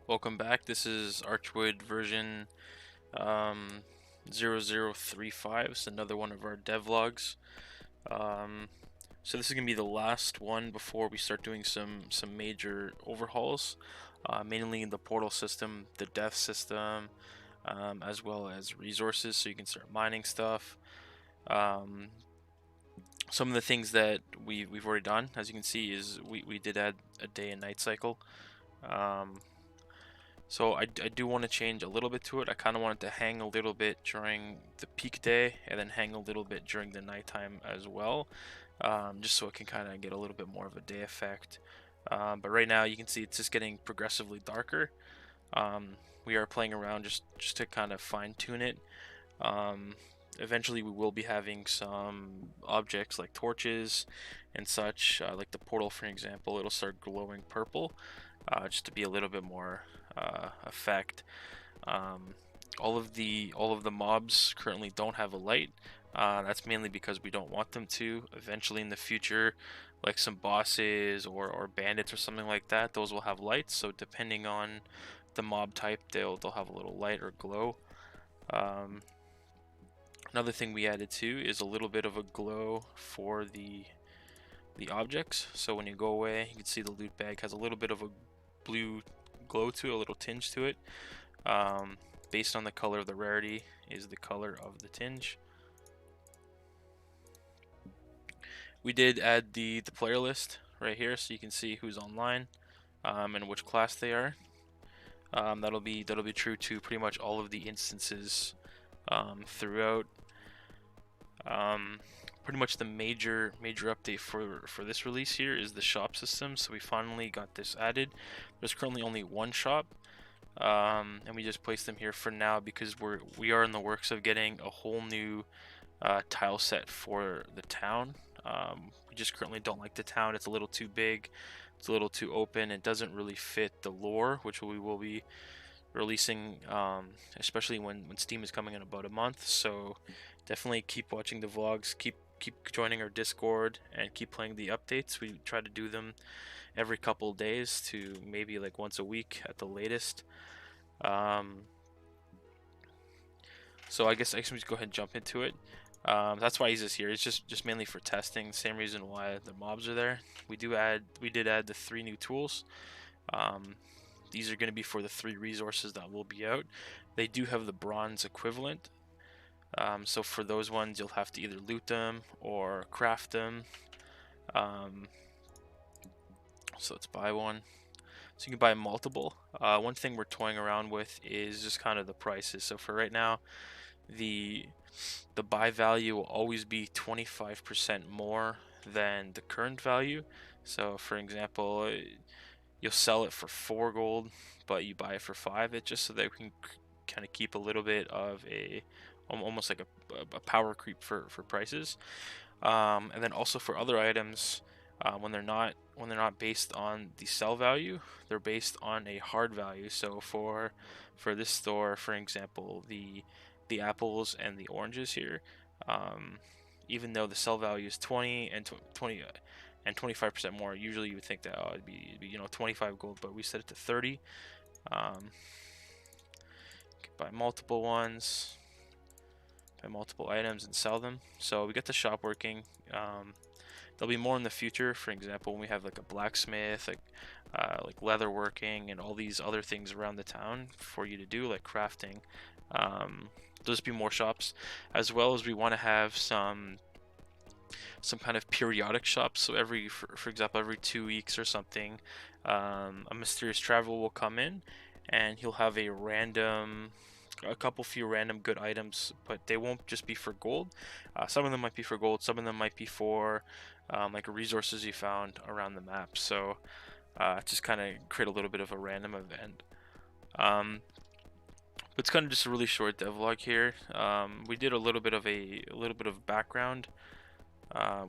Welcome back. This is Archewood version um, 0035. It's another one of our devlogs. Um, so this is gonna be the last one before we start doing some major overhauls, mainly in the portal system, the death system, as well as resources, so you can start mining stuff. Um, some of the things that we've already done, as you can see, is we did add a day and night cycle. So I do want to change a little bit to it. I kind of want it to hang a little bit during the peak day and then hang a little bit during the nighttime as well, just so it can kind of get a little bit more of a day effect. But right now you can see it's just getting progressively darker. We are playing around just to kind of fine tune it. Um, Eventually we will be having some objects like torches and such, like the portal for example. It'll start glowing purple, just to be a little bit more effect. Um, all of the mobs currently don't have a light. That's mainly because we don't want them to. Eventually in the future, like some bosses or bandits or something like that, those will have lights. So depending on the mob type, they'll have a little light or glow. Um, Another thing we added too is a little bit of a glow for the objects. So when you go away, you can see the loot bag has a little bit of a blue glow to it, a little tinge to it. Um, Based on the color of the rarity is the color of the tinge. We did add the player list right here, so you can see who's online and which class they are. That'll be true to pretty much all of the instances throughout. Pretty much the major update for this release here is the shop system. So we finally got this added. There's currently only one shop, and we just placed them here for now because we are in the works of getting a whole new tile set for the town. We just currently don't like the town. It's a little too big. It's a little too open. It doesn't really fit the lore, which we will be releasing, especially when Steam is coming in about a month. So definitely keep watching the vlogs. Keep joining our Discord and keep playing the updates. We try to do them every couple days to maybe like once a week at the latest. Um, so I guess we just go ahead and jump into it. That's why he's just here. It's just mainly for testing. Same reason why the mobs are there. We did add the 3 new tools. Um, these are going to be for the 3 resources that will be out. They do have the bronze equivalent. So for those ones, you'll have to either loot them or craft them. So let's buy one. So you can buy multiple. One thing we're toying around with is just kind of the prices. So for right now, the buy value will always be 25% more than the current value. So for example, you'll sell it for 4 gold, but you buy it for 5. It's just so that we can kind of keep a little bit of a almost like a power creep for prices. And then also for other items, when they're not based on the sell value, they're based on a hard value. So for this store, for example, the apples and the oranges here, even though the sell value is 20 and 20 and 25% more, usually you would think that it'd be 25 gold, but we set it to 30. You can buy multiple ones, buy multiple items and sell them. So we got the shop working. There'll be more in the future. For example, when we have like a blacksmith, like leather working, and all these other things around the town for you to do, like crafting. There'll just be more shops, as well as we want to have some kind of periodic shops. So for example, every 2 weeks or something, a mysterious traveler will come in, and he'll have a couple few random good items, but they won't just be for gold. Some of them might be for gold, some of them might be for like resources you found around the map. So just kind of create a little bit of a random event. But it's kind of just a really short devlog here. We did a little bit of background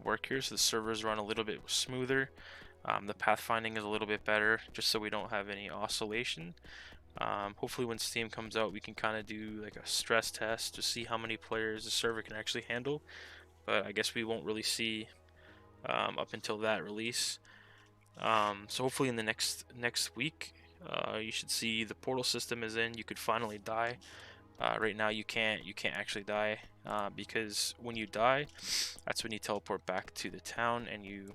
work here, so the servers run a little bit smoother. The pathfinding is a little bit better, just so we don't have any oscillation. Hopefully when Steam comes out, we can kind of do like a stress test to see how many players the server can actually handle, but I guess we won't really see up until that release. So hopefully in the next week, You should see the portal system is in. You could finally die. Right now you can't actually die, because when you die, that's when you teleport back to the town, and you,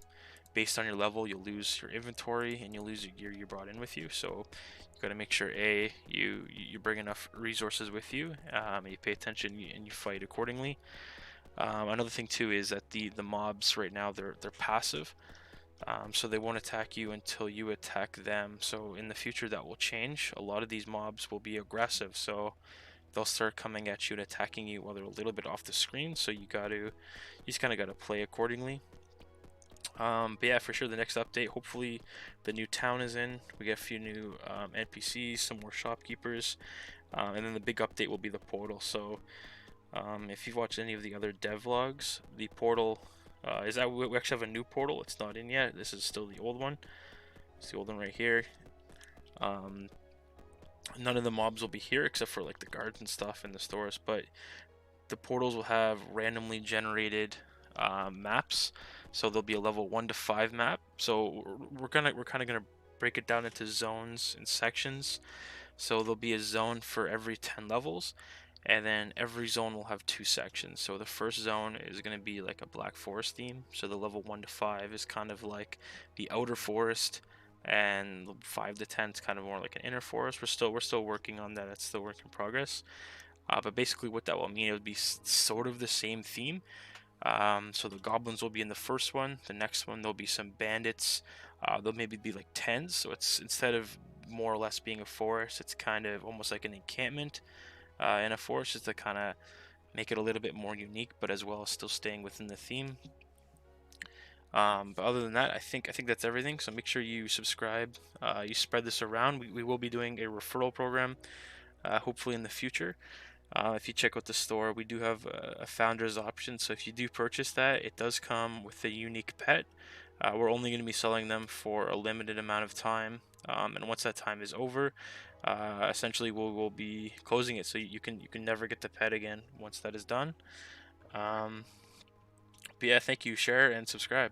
based on your level, you'll lose your inventory and you'll lose your gear you brought in with you. So you got to make sure you bring enough resources with you, and you pay attention and you fight accordingly. Another thing too is that the mobs right now, they're passive, so they won't attack you until you attack them. So in the future that will change. A lot of these mobs will be aggressive, so they'll start coming at you and attacking you while they're a little bit off the screen. So you just kind of got to play accordingly. But yeah, for sure, the next update, hopefully the new town is in. We get a few new NPCs, some more shopkeepers, and then the big update will be the portal. So if you've watched any of the other devlogs, the portal is that we actually have a new portal. It's not in yet. This is still the old one. It's the old one right here. Um, None of the mobs will be here except for like the guards and stuff in the stores, but the portals will have randomly generated maps. So there'll be a level 1 to 5 map. So we're kind of gonna break it down into zones and sections. So there'll be a zone for every 10 levels, and then every zone will have 2 sections. So the first zone is going to be like a Black Forest theme. So the level 1 to 5 is kind of like the outer forest, and 5 to 10 is kind of more like an inner forest. We're still working on that. That's still work in progress. But basically, what that will mean, it would be sort of the same theme. So the goblins will be in the first one. The next one, there'll be some bandits. They'll maybe be like tens. So it's, instead of more or less being a forest, it's kind of almost like an encampment in a forest, just to kind of make it a little bit more unique, but as well as still staying within the theme. But other than that, I think that's everything. So make sure you subscribe. You spread this around. We will be doing a referral program, hopefully in the future. If you check out the store, we do have a founder's option. So if you do purchase that, it does come with a unique pet. We're only going to be selling them for a limited amount of time, and once that time is over, essentially we'll be closing it. So you can never get the pet again once that is done. But yeah, thank you. Share and subscribe.